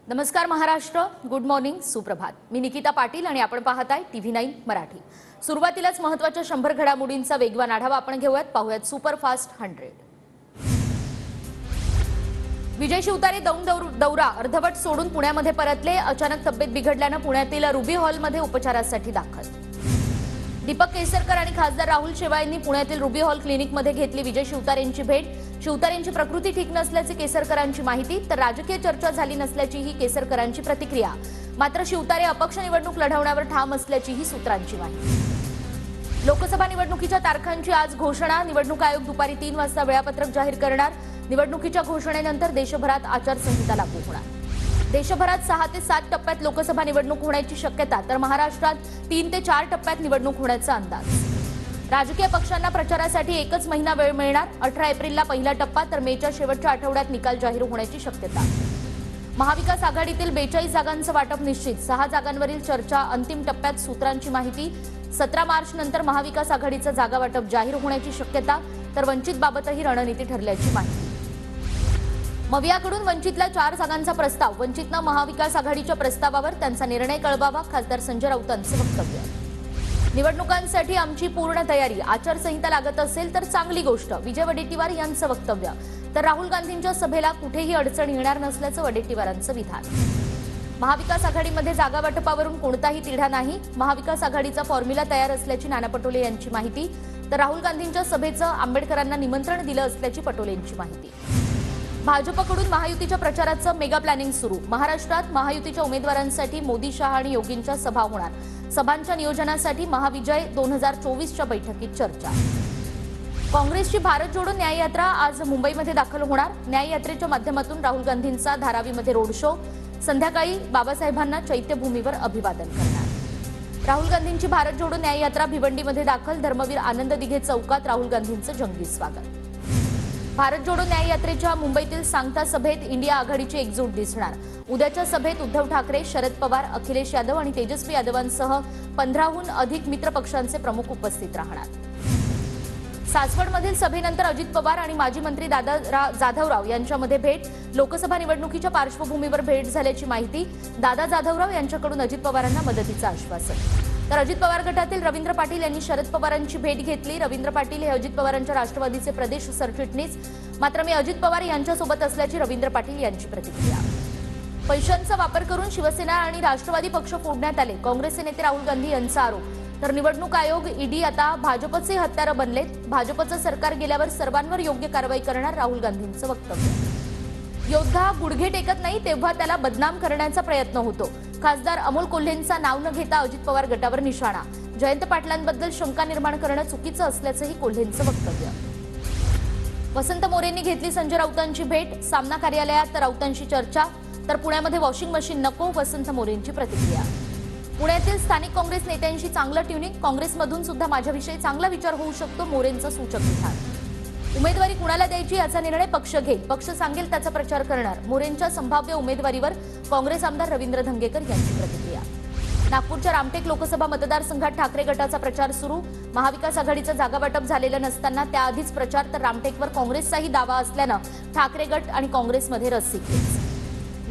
नमस्कार Maharashtra, good morning, सुप्रभात. मी निकिता पाटील आणि आपण पाहताय TV9 मराठी. सुरुवातीलाच महत्त्वाच्या 100 घडामोडींचा वेगवान आढावा आपण घेऊयात. पाहूयात सुपरफास्ट 100. विजय शिवतारे दौरा अर्धवट सोडून पुण्यामध्ये परतले. अचानक तब्येत बिघडल्याने पुण्यातील रुबी हॉलमध्ये उपचारासाठी दाखल. दीपक केसरकर आणि खासदार राहुल शेवाळे यांनी पुण्यातील रुबी हॉल क्लिनिकमध्ये घेतली विजय शिवतारेंची भेट. शिवतारेंची प्रकृती ठीक नसल्याची केसरकरांची माहिती, तर राजकीय चर्चा झाली नसल्याची ही केसरकरांची प्रतिक्रिया. मात्र शिवतारे अपक्ष निवडणूक लढवण्यावर ठाम असल्याची ही सूत्रांची माहिती. लोकसभा निवडणुकीच्या तारखांची आज घोषणा. निवडणूक आयोग दुपारी 3 वाजता वेळापत्रक जाहीर करणार. निवडणुकीच्या घोषणेनंतर देशभरात आचारसंहिता लागू होणार. देशभरात 6 ते 7 टप्प्यात लोकसभा निवडणूक होण्याची शक्यता, तर महाराष्ट्रात 3 ते 4 टप्प्यात निवडणूक होण्याचा अंदाज. राजकीय पक्षांना प्रचारासाठी एकच महिना वेळ मिळणार. 18 एप्रिलला पहिला टप्पा, तर मेच्या शेवटच्या आठवड्यात निकाल जाहीर होण्याची शक्यता. महाविकास आघाडीतील 42 जागांचं वाटप निश्चित. 6 जागांवरील चर्चा अंतिम टप्प्यात, सूत्रांची माहिती. 17 मार्च नंतर महाविकास आघाडीचं जागा वाटप जाहीर होण्याची शक्यता, तर वंचितबाबतही रणनीती ठरल्याची माहिती. मवियाकडून वंचितला 4 जागांचा प्रस्ताव. वंचितनं महाविकास आघाडीच्या प्रस्तावावर त्यांचा निर्णय कळवावा, खासदार संजय राऊतांचं वक्तव्य. निवडणुकांसाठी आमची पूर्ण तयारी. आचारसंहिता लागत असेल तर चांगली गोष्ट, विजय वडेट्टीवार यांचं वक्तव्य. तर राहुल गांधींच्या सभेला कुठेही अडचण येणार नसल्याचं वडेट्टीवारांचं विधान. महाविकास आघाडीमध्ये जागा वाटपावरून कोणताही तिढा नाही. महाविकास आघाडीचा फॉर्म्युला तयार असल्याची नाना पटोले यांची माहिती. तर राहुल गांधींच्या सभेचं आंबेडकरांना निमंत्रण दिलं असल्याची पटोलेंची माहिती. भाजपकडून महायुतीच्या प्रचाराचं मेगा प्लॅनिंग सुरू. महाराष्ट्रात महायुतीच्या उमेदवारांसाठी मोदी, शहा आणि योगींच्या सभा होणार. सभांच्या नियोजनासाठी महाविजय 2024च्या बैठकीत चर्चा. काँग्रेसची भारत जोडो न्याय यात्रा आज मुंबईमध्ये दाखल होणार. न्याय यात्रेच्या माध्यमातून राहुल गांधींचा धारावीमध्ये रोड शो. संध्याकाळी बाबासाहेबांना चैत्यभूमीवर अभिवादन करणार. राहुल गांधींची भारत जोडो न्याय यात्रा भिवंडीमध्ये दाखल. धर्मवीर आनंद दिघे चौकात राहुल गांधींचं जंगी स्वागत. भारत जोडो न्याय यात्रेच्या मुंबईतील सांगता सभेत इंडिया आघाडीची एकजूट दिसणार. उद्याच्या सभेत उद्धव ठाकरे, शरद पवार, अखिलेश यादव आणि तेजस्वी यादवांसह 15हून अधिक मित्र पक्षांचे प्रमुख उपस्थित राहणार. सासवडमधील सभेनंतर अजित पवार आणि माजी मंत्री दादा जाधवराव यांच्यामध्ये भेट. लोकसभा निवडणुकीच्या पार्श्वभूमीवर भेट झाल्याची माहिती. दादा जाधवराव यांच्याकडून अजित पवारांना मदतीचं आश्वासन. तर अजित पवार गटातील रवींद्र पाटील यांनी शरद पवारांची भेट घेतली. रवींद्र पाटील हे अजित पवारांच्या राष्ट्रवादीचे प्रदेश सरचिटणीस. मात्र मी अजित पवार यांच्यासोबत असल्याची रवींद्र पाटील यांची प्रतिक्रिया. पैशांचा वापर करून शिवसेना आणि राष्ट्रवादी पक्ष फोडण्यात आले. काँग्रेसचे नेते राहुल गांधी यांचा आरोप. तर निवडणूक आयोग, ईडी आता भाजपचे हत्यारं बनलेत. भाजपचं सरकार गेल्यावर सर्वांवर योग्य कारवाई करणार, राहुल गांधींचं वक्तव्य. योद्धा गुडघे टेकत नाही तेव्हा त्याला बदनाम करण्याचा प्रयत्न होतो. खासदार अमोल कोल्हेंचा नाव न घेता अजित पवार गटावर निशाणा. जयंत पाटलांबद्दल शंका निर्माण करणं चुकीचं असल्याचंही कोल्हेंचं वक्तव्य. वसंत मोरेंनी घेतली संजय राऊतांची भेट. सामना कार्यालयात राऊतांशी चर्चा. तर पुण्यामध्ये वॉशिंग मशीन नको, वसंत मोरेंची प्रतिक्रिया. पुण्यातील स्थानिक काँग्रेस नेत्यांशी चांगलं ट्युनिंग. काँग्रेसमधून सुद्धा माझ्याविषयी चांगला विचार होऊ शकतो, मोरेंचं सूचक विधान. उमेदवारी कुणाला द्यायची याचा निर्णय पक्ष घेईल. पक्ष सांगेल त्याचा प्रचार करणार. मोरेंच्या संभाव्य उमेदवारीवर काँग्रेस आमदार रवींद्र धंगेकर यांची प्रतिक्रिया. नागपूरच्या रामटेक लोकसभा मतदारसंघात ठाकरे गटाचा प्रचार सुरू. महाविकास आघाडीचं जागा वाटप झालेलं नसताना त्याआधीच प्रचार, तर रामटेकवर काँग्रेसचाही दावा असल्यानं ठाकरे गट आणि काँग्रेसमध्ये रस्सीखेच.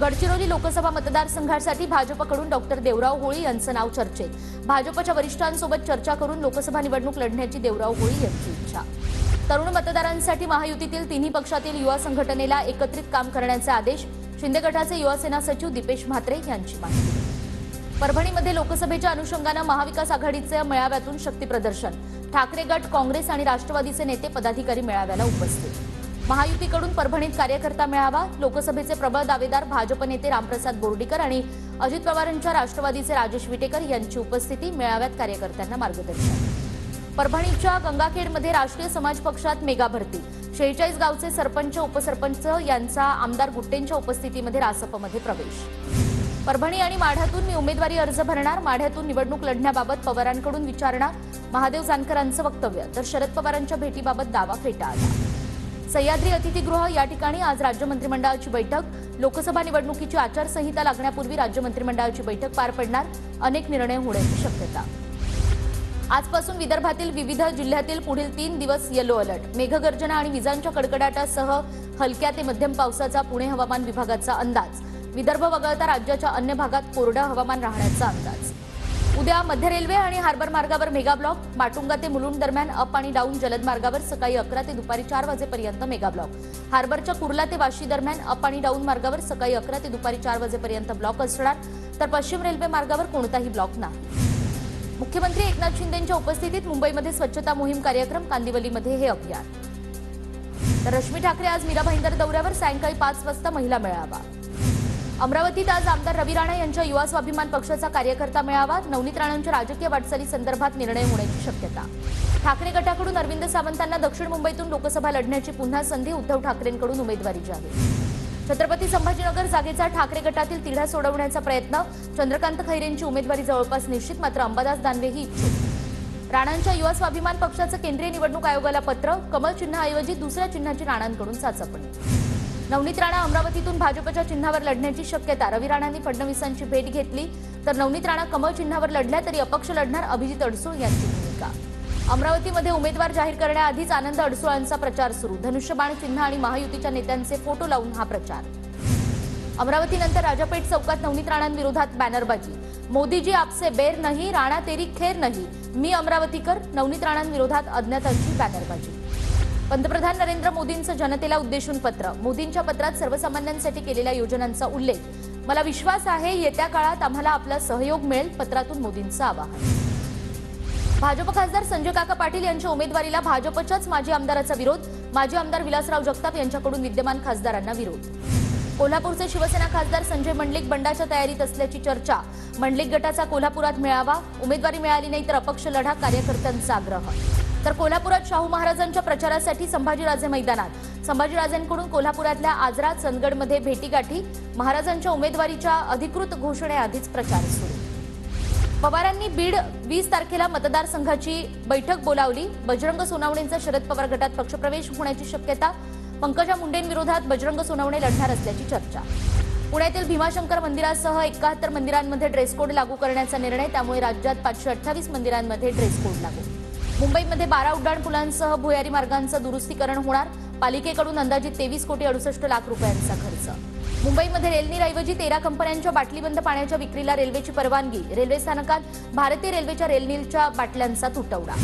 गडचिरोली लोकसभा मतदारसंघासाठी भाजपकडून डॉक्टर देवराव होळी यांचं नाव चर्चेत. भाजपच्या वरिष्ठांसोबत चर्चा करून लोकसभा निवडणूक लढण्याची देवराव होळी यांची इच्छा. तरुण मतदारांसाठी महायुतीतील तिन्ही पक्षातील युवा संघटनेला एकत्रित काम करण्याचे आदेश. शिंदे गटाचे युवासेना सचिव दीपेश म्हात्रे यांची माहिती. परभणीमध्ये लोकसभेच्या अनुषंगानं महाविकास आघाडीचे मेळाव्यातून शक्तीप्रदर्शन. ठाकरे गट, काँग्रेस आणि राष्ट्रवादीचे नेते पदाधिकारी मेळाव्याला उपस्थित. महायुतीकडून परभणीत कार्यकर्ता मेळावा. लोकसभेचे प्रबळ दावेदार भाजप नेते रामप्रसाद बोर्डीकर आणि अजित पवारांच्या राष्ट्रवादीचे राजेश विटेकर यांची उपस्थिती. मेळाव्यात कार्यकर्त्यांना मार्गदर्शन. परभणीच्या गंगाखेडमध्ये राष्ट्रीय समाज पक्षात मेगा भरती. 46 गावचे सरपंच, उपसरपंच यांचा आमदार गुट्टेंच्या उपस्थितीमध्ये रासपमध्ये प्रवेश. परभणी आणि माढ्यातून मी उमेदवारी अर्ज भरणार. माढ्यातून निवडणूक लढण्याबाबत पवारांकडून विचारणा, महादेव जानकरांचं वक्तव्य. तर शरद पवारांच्या भेटीबाबत दावा फेटाळला. सह्याद्री अतिथीगृह या ठिकाणी आज राज्य मंत्रिमंडळाची बैठक. लोकसभा निवडणुकीची आचारसंहिता लागण्यापूर्वी राज्य मंत्रिमंडळाची बैठक पार पडणार. अनेक निर्णय होण्याची शक्यता. आजपासून विदर्भातील विविध जिल्ह्यातील पुढील 3 दिवस येलो अलर्ट. मेघगर्जना आणि विजांच्या कडकडाटासह हलक्या ते मध्यम पावसाचा पुणे हवामान विभागाचा अंदाज. विदर्भ वगळता राज्याच्या अन्य भागात कोरडं हवामान राहण्याचा अंदाज। उद्या मध्य रेल्वे आणि हार्बर मार्गावर मेगा ब्लॉक, माटुंगा ते मुलुंड दरम्यान अप आणि डाऊन जलद मार्गावर सकाळी 11 ते दुपारी 4 वाजेपर्यंत मेगा ब्लॉक, हार्बरच्या कुर्ला ते वाशी दरम्यान अप आणि डाऊन मार्गावर सकाळी 11 ते दुपारी 4 वाजेपर्यंत ब्लॉक असणार, तर पश्चिम रेल्वे मार्गावर कोणताही ब्लॉक नाही। मुख्यमंत्री एकनाथ शिंदेंच्या उपस्थितीत मुंबईमध्ये स्वच्छता मोहीम कार्यक्रम, कांदिवलीमध्ये हे अभियान। तर रश्मी ठाकरे आज मीरा भाईंदर दौऱ्यावर, सायंकाळी 5 वाजता महिला मेळावा। अमरावतीत आज आमदार रवी राणा यांच्या युवा स्वाभिमान पक्षाचा कार्यकर्ता मेळावा, नवनीत राणांच्या राजकीय वाटचाली संदर्भात निर्णय होण्याची शक्यता। ठाकरे गटाकडून अरविंद सावंतांना दक्षिण मुंबईतून लोकसभा लढण्याची पुन्हा संधी, उद्धव ठाकरेंकडून उमेदवारी जाहीर। छत्रपती संभाजीनगर जागेचा ठाकरे गटातील तिढा सोडवण्याचा प्रयत्न, चंद्रकांत खैरेंची उमेदवारी जवळपास निश्चित, मात्र अंबादास दानवेही इच्छुक। राणांच्या युवा स्वाभिमान पक्षाचं केंद्रीय निवडणूक आयोगाला पत्र, कमळ चिन्हाऐवजी दुसऱ्या चिन्हाची राणांकडून चाचपणी। नवनीत राणा अमरावतीतून भाजपच्या चिन्हावर लढण्याची शक्यता, रवी राणांनी फडणवीसांची भेट घेतली, तर नवनीत राणा कमळ चिन्हावर लढल्या तरी अपक्ष लढणार, अभिजित अडसूळ यांची भूमिका। अमरावतीमध्ये उमेदवार जाहीर करण्याआधीच आनंद अडसूळांचा प्रचार सुरू, धनुष्यबाण चिन्ह आणि महायुतीच्या नेत्यांचे फोटो लावून हा प्रचार। अमरावतीनंतर राजापेठ चौकात नवनीत राणांविरोधात बॅनरबाजी, मोदीजी आपसे बेर नहीं, राणा तेरी खेर नहीं, मी अमरावतीकर, नवनीत राणांविरोधात अज्ञातांची बॅनरबाजी। पंतप्रधान नरेंद्र मोदींचं जनतेला उद्देशून पत्र, मोदींच्या पत्रात सर्वसामान्यांसाठी केलेल्या योजनांचा उल्लेख, मला विश्वास आहे येत्या काळात आम्हाला आपला सहयोग मिळेल, पत्रातून मोदींचं आवाहन। भाजप खासदार संजय काका पाटील यांच्या उमेदवारीला भाजपच्याच माजी आमदाराचा विरोध, माजी आमदार विलासराव जगताप यांच्याकडून विद्यमान खासदारांना विरोध। कोल्हापूरचे शिवसेना खासदार संजय मंडलिक बंडाच्या तयारीत असल्याची चर्चा, मंडलिक गटाचा कोल्हापुरात मेळावा, उमेदवारी मिळाली नाही तर अपक्ष लढा, कार्यकर्त्यांचा आग्रह। तर कोल्हापुरात शाहू महाराजांच्या प्रचारासाठी संभाजीराजे मैदानात, संभाजीराजेंकडून कोल्हापुरातल्या आजरा चंदगडमध्ये भेटीगाठी, महाराजांच्या उमेदवारीच्या अधिकृत घोषणेआधीच प्रचार सुरू। पवारांनी बीड 20 तारखेला मतदारसंघाची बैठक बोलावली, बजरंग सोनावणेंचा शरद पवार गटात पक्षप्रवेश होण्याची शक्यता, पंकजा मुंडेंविरोधात बजरंग सोनावणे लढणार असल्याची चर्चा। पुण्यातील भीमाशंकर मंदिरासह 71 मंदिरांमध्ये ड्रेस कोड लागू करण्याचा निर्णय, त्यामुळे राज्यात 528 मंदिरांमध्ये ड्रेस कोड लागू। मुंबईमध्ये 12 उड्डाणपुलांसह भुयारी मार्गांचं दुरुस्तीकरण होणार, पालिकेकडून अंदाजित 23 कोटी 68 लाख रुपयांचा खर्च। मुंबईमध्ये रेलनीरऐवजी 13 कंपन्यांच्या बाटलीबंद पाण्याच्या विक्रीला रेल्वेची परवानगी, रेल्वे स्थानकात भारतीय रेल्वेच्या रेलनीरच्या बाटल्यांचा तुटवडा।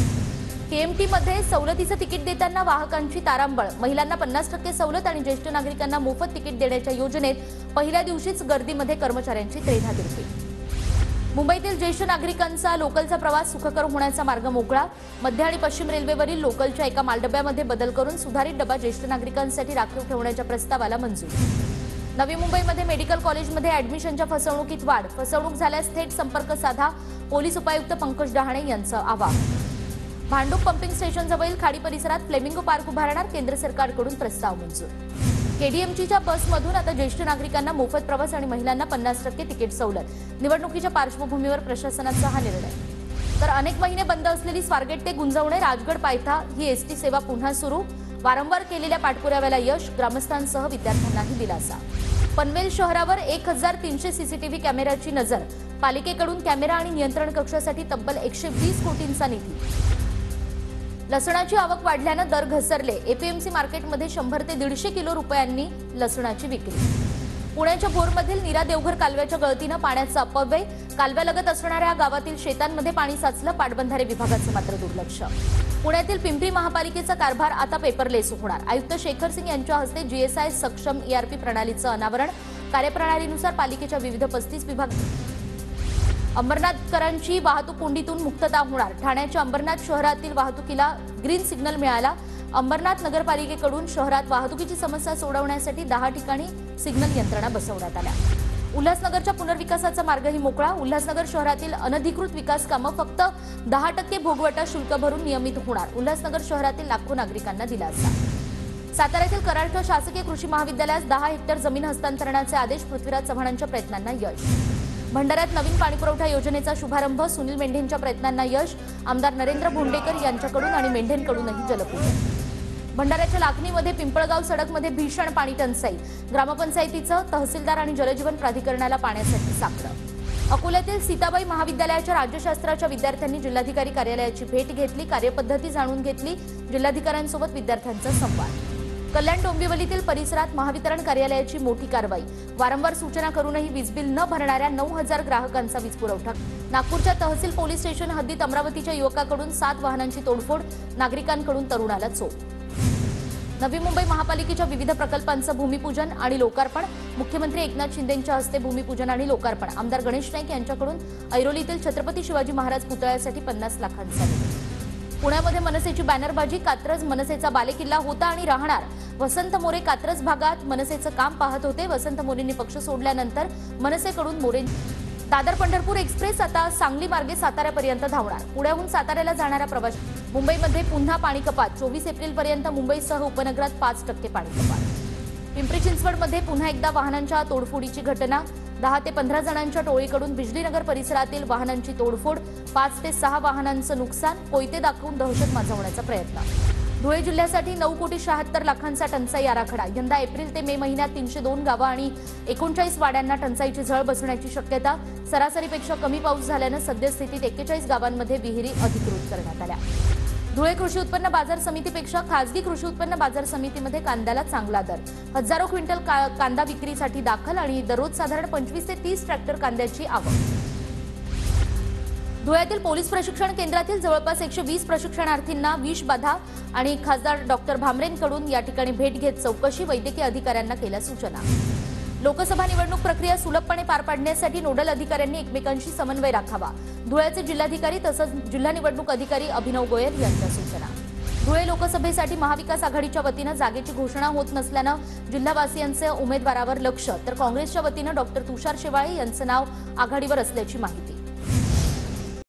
केएमटीमध्ये सवलतीचं तिकीट देताना वाहकांची तारांबळ, महिलांना 50% सवलत आणि ज्येष्ठ नागरिकांना मोफत तिकीट देण्याच्या योजनेत पहिल्या दिवशीच गर्दीमध्ये कर्मचाऱ्यांची त्रेधातिरपी। मुंबईतील ज्येष्ठ नागरिकांचा लोकलचा प्रवास सुखकर होण्याचा मार्ग मोकळा, मध्य आणि पश्चिम रेल्वेवरील लोकलच्या एका मालडब्यामध्ये बदल करून सुधारित डबा ज्येष्ठ नागरिकांसाठी राखीव ठेवण्याच्या प्रस्तावाला मंजुरी। नवी मुंबईमध्ये मेडिकल कॉलेजमध्ये ऍडमिशनच्या फसवणुकीत वाढ, फसवणूक झाल्यास थेट संपर्क साधा, पोलीस उपायुक्त पंकज डहाणे यांचं आवाहन। भांडूप पंपिंग स्टेशनजवळील खाडी परिसरात फ्लेमिंगो पार्क उभारणार, केंद्र सरकारकडून प्रस्ताव मंजूर। केडीएमटीच्या बसमधून आता ज्येष्ठ नागरिकांना मोफत प्रवास आणि महिलांना 50% तिकीट सवलत, निवडणुकीच्या पार्श्वभूमीवर प्रशासनाचा हा निर्णय। तर अनेक महिने बंद असलेली स्वारगेट ते गुंजवणे राजगड पायथा ही एसटी सेवा पुन्हा सुरू, वारंवार केलेल्या पाठपुराव्याला यश, ग्रामस्थांसह विद्यार्थ्यांनाही दिलासा। पनवेल शहरावर 1300 सीसीटीव्ही कॅमेऱ्याची नजर, पालिकेकडून कॅमेरा आणि नियंत्रण कक्षासाठी तब्बल 120 कोटींचा निधी। लसणाची आवक वाढल्यानं दर घसरले, एपीएमसी मार्केटमध्ये 100 ते 150 किलो रुपयांनी लसणाची विक्री। पुण्याच्या भोरमधील नीरा देवघर कालव्याच्या गळतीनं पाण्याचा अपव्यय, कालव्यालगत असणाऱ्या गावातील शेतांमध्ये पाणी साचलं, पाटबंधारे विभागाचं मात्र दुर्लक्ष। पुण्यातील पिंपरी महापालिकेचा कारभार आता पेपरलेस होणार, आयुक्त शेखर सिंग यांच्या हस्ते जीएसआय सक्षम ईआरपी प्रणालीचं अनावरण, कार्यप्रणालीनुसार पालिकेच्या विविध 35 विभाग। अंबरनाथकरांची वाहतूक कोंडीतून मुक्तता होणार, ठाण्याच्या अंबरनाथ शहरातील वाहतुकीला ग्रीन सिग्नल मिळाला, अंबरनाथ नगरपालिकेकडून शहरात वाहतुकीची समस्या सोडवण्यासाठी 10 ठिकाणी सिग्नल यंत्रणा बसवण्यात आल्या। उल्हासनगरच्या पुनर्विकासाचा मार्गही मोकळा, उल्हासनगर शहरातील अनधिकृत विकास कामं फक्त 10% भोगवटा शुल्क भरून नियमित होणार, उल्हासनगर शहरातील लाखो नागरिकांना दिलासा। साताऱ्यातील कराड शासकीय कृषी महाविद्यालयास 10 हेक्टर जमीन हस्तांतरणाचे आदेश, पृथ्वीराज चव्हाणांच्या प्रयत्नांना यश। भंडाऱ्यात नवीन पाणीपुरवठा योजनेचा शुभारंभ, सुनील मेंढेंच्या प्रयत्नांना यश, आमदार नरेंद्र भोंडेकर यांच्याकडून आणि मेंढेंकडूनही जलपूजन। भंडाऱ्याच्या लाखनीमध्ये पिंपळगाव सडकमध्ये भीषण पाणी टंचाई, ग्रामपंचायतीचं तहसीलदार आणि जलजीवन प्राधिकरणाला पाण्यासाठी सापडं। अकोल्यातील सीताबाई महाविद्यालयाच्या राज्यशास्त्राच्या विद्यार्थ्यांनी जिल्हाधिकारी कार्यालयाची भेट घेतली, कार्यपद्धती जाणून घेतली, जिल्हाधिकाऱ्यांसोबत विद्यार्थ्यांचा संवाद। कल्याण डोंबिवलीतील परिसरात महावितरण कार्यालयाची मोठी कारवाई। वारंवार सूचना करूनही वीज बिल न भरणाऱ्या 9,000 ग्राहकांचा वीज पुरवठा। नागपूरच्या तहसील पोलीस स्टेशन हद्दीत अमरावतीच्या युवकाकडून 7 वाहनांची तोडफोड, नागरिकांकडून तरुणाला चोप। नवी मुंबई महापालिकेच्या विविध प्रकल्पांचं भूमिपूजन आणि लोकार्पण। मुख्यमंत्री एकनाथ शिंदेंच्या हस्ते भूमिपूजन आणि लोकार्पण। आमदार गणेश नाईक यांच्याकडून ऐरोलीतील छत्रपती शिवाजी महाराज पुतळ्यासाठी 50 लाखांचा निधी। पुण्यामध्ये मनसेची बॅनरबाजी। कात्रज मनसेचा बालेकिल्ला होता आणि राहणार। वसंत मोरे कात्रज भागात मनसेचं काम पाहत होते। वसंत मोरेंनी पक्ष सोडल्यानंतर मनसेकडून मोरे। दादर पंढरपूर एक्सप्रेस आता सांगली मार्गे साताऱ्यापर्यंत धावणार। पुण्याहून साताऱ्याला जाणाऱ्या प्रवासी। मुंबईमध्ये पुन्हा पाणी कपात। 24 एप्रिलपर्यंत मुंबईसह उपनगरात 5% पाणी कपात। पिंपरी चिंचवडमध्ये पुन्हा एकदा वाहनांच्या तोडफोडीची घटना। 10 ते 15 जणांच्या टोळीकडून बिजलीनगर परिसरातील वाहनांची तोडफोड। 5 ते 6 वाहनांचं नुकसान। कोयते दाखवून दहशत माजवण्याचा प्रयत्न। धुळे जिल्ह्यासाठी 9,76,00,000चा टंचाई आराखडा। यंदा एप्रिल ते मे महिन्यात 302 गावं आणि 39 वाड्यांना टंचाईची झळ बसण्याची शक्यता। सरासरीपेक्षा कमी पाऊस झाल्यानं सद्यस्थितीत 41 गावांमध्ये विहिरी अधिकृत करण्यात आल्या। धुळे कृषी उत्पन्न बाजार समितीपेक्षा खासगी कृषी उत्पन्न बाजार समितीमध्ये कांद्याला चांगला दर। हजारो क्विंटल कांदा विक्रीसाठी दाखल आणि दररोज साधारण 25 ते 30 ट्रॅक्टर कांद्याची आवक। धुळ्यातील पोलीस प्रशिक्षण केंद्रातील जवळपास 120 प्रशिक्षणार्थींना विषबाधा आणि खासदार डॉक्टर भामरेंकडून या ठिकाणी भेट घेत चौकशी। वैद्यकीय अधिकाऱ्यांना केल्या सूचना। लोकसभा निवडणूक प्रक्रिया सुलभपणे पार पाडण्यासाठी नोडल अधिकाऱ्यांनी एकमेकांशी समन्वय राखावा। धुळ्याचे जिल्हाधिकारी तसंच जिल्हा निवडणूक अधिकारी अभिनव गोयल यांच्या सूचना। धुळे लोकसभेसाठी महाविकास आघाडीच्या वतीनं जागेची घोषणा होत नसल्यानं जिल्हावासियांचे उमेदवारावर लक्ष, तर काँग्रेसच्या वतीनं डॉक्टर तुषार शेवाळे यांचं नाव आघाडीवर असल्याची माहिती।